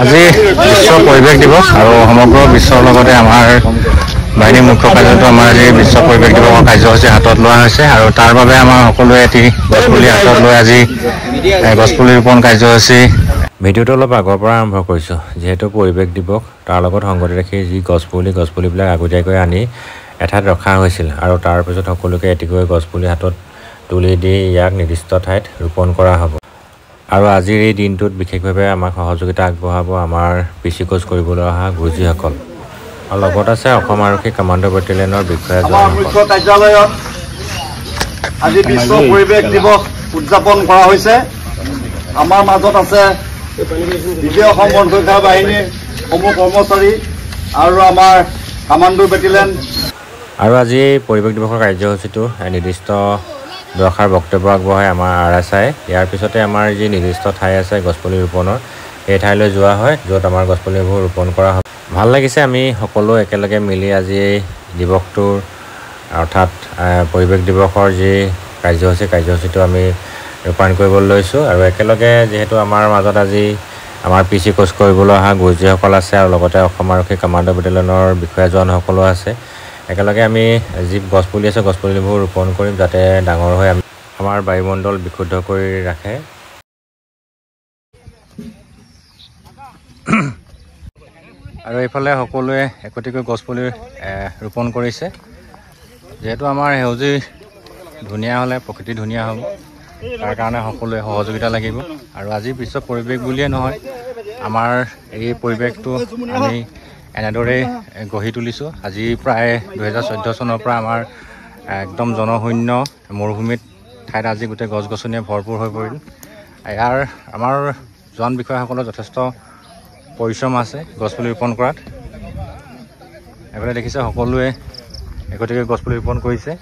আজি বিশ্ব পৰিৱেশ দিৱস আৰু সমগ্ৰ বিশ্বৰ লগতে আমাৰ বাহিনীৰ মুখ্য কাৰ্যালয়টো আমাৰ আজি বিশ্ব পৰিৱেশ দিৱসৰ কাৰ্যসূচী হাতত লোৱা হৈছে আৰু তাৰ বাবে আমাৰ সকলোৱে এটি গছপুলি হাতত লৈ আজি গছপুলি ৰোপণ কাৰ্যসূচী ভিডিঅ'টো অলপ আগৰ পৰা আৰম্ভ কৰিছোঁ যিহেতু পৰিৱেশ দিৱস তাৰ লগত সংগতি ৰাখি যি গছপুলিবিলাক আগতীয়াকৈ আনি এঠাইত ৰখা হৈছিল আৰু তাৰ পিছত সকলোকে এটিকৈ গছপুলি হাতত তুলি দি ইয়াক নিৰ্দিষ্ট ঠাইত ৰোপণ কৰা হ'ব আৰু আজিৰ এই দিনটোত বিশেষভাৱে আমাক সহযোগিতা আগবঢ়াব আমাৰ পিচি কোচ কৰিবলৈ অহা গুৰুজীসকল আৰু লগত আছে অসম আৰক্ষী কামাণ্ডো বেটেলিয়নৰ বিষয়াজন মুখ্য কাৰ্যালয়ত আজি বিশ্ব পৰিৱেশ দিৱস উদযাপন কৰা হৈছে আমাৰ মাজত আছে দ্বিতীয় অসম বন সুৰক্ষা বাহিনীৰ সমূহ কৰ্মচাৰী আৰু আমাৰ কামাণ্ডো বেটেলিয়ন আৰু আজি পৰিৱেশ দিৱসৰ কাৰ্যসূচীটো নিৰ্দিষ্ট দৰ্শাৰ বক্তব্য আগবঢ়াই আমাৰ RSI ইয়াৰ পিছতে আমাৰ যি নিৰ্দিষ্ট ঠাই আছে গছপুলি ৰোপণৰ এই ঠাইলৈ যোৱা হয় য'ত আমাৰ গছপুলিবোৰ ৰোপণ কৰা হয় ভাল লাগিছে আমি সকলো একেলগে মিলি আজি এই দিৱসটোৰ অৰ্থাৎ পৰিৱেশ দিৱসৰ যি কাৰ্যসূচীটো আমি ৰূপায়ণ কৰিবলৈ লৈছোঁ আৰু একেলগে যিহেতু আমাৰ মাজত আজি আমাৰ পিচি কোচ কৰিবলৈ অহা গুৰুজীসকল আছে আৰু লগতে অসম আৰক্ষী কামাণ্ডো বেটেলিয়নৰ বিষয়াজনসকলো আছে একেলগে আমি যি গছপুলি আছে গছপুলিবোৰ ৰোপণ কৰিম যাতে ডাঙৰ হৈ আমাৰ বায়ুমণ্ডল বিশুদ্ধ কৰি ৰাখে আৰু এইফালে সকলোৱে একোটিকৈ গছপুলি ৰোপণ কৰিছে যিহেতু আমাৰ সেউজী ধুনীয়া হ'লে প্ৰকৃতি ধুনীয়া হ'ব তাৰ কাৰণে সকলোৱে সহযোগিতা লাগিব আৰু আজি বিশ্ব পৰিৱেশ বুলিয়ে নহয় আমাৰ এই পৰিৱেশটো আমি এনেদৰেই গঢ়ি তুলিছোঁ আজি প্ৰায় 2014 চনৰ পৰা আমাৰ একদম জনশূন্য মৰুভূমিত ঠাইত আজি গোটেই গছ গছনিয়ে ভৰপূৰ হৈ পৰিল ইয়াৰ আমাৰ জোৱান বিষয়াসকলৰ যথেষ্ট পৰিশ্ৰম আছে গছপুলি ৰোপণ কৰাত এইফালে দেখিছে সকলোৱে একোটিকৈ গছপুলি ৰোপণ কৰিছে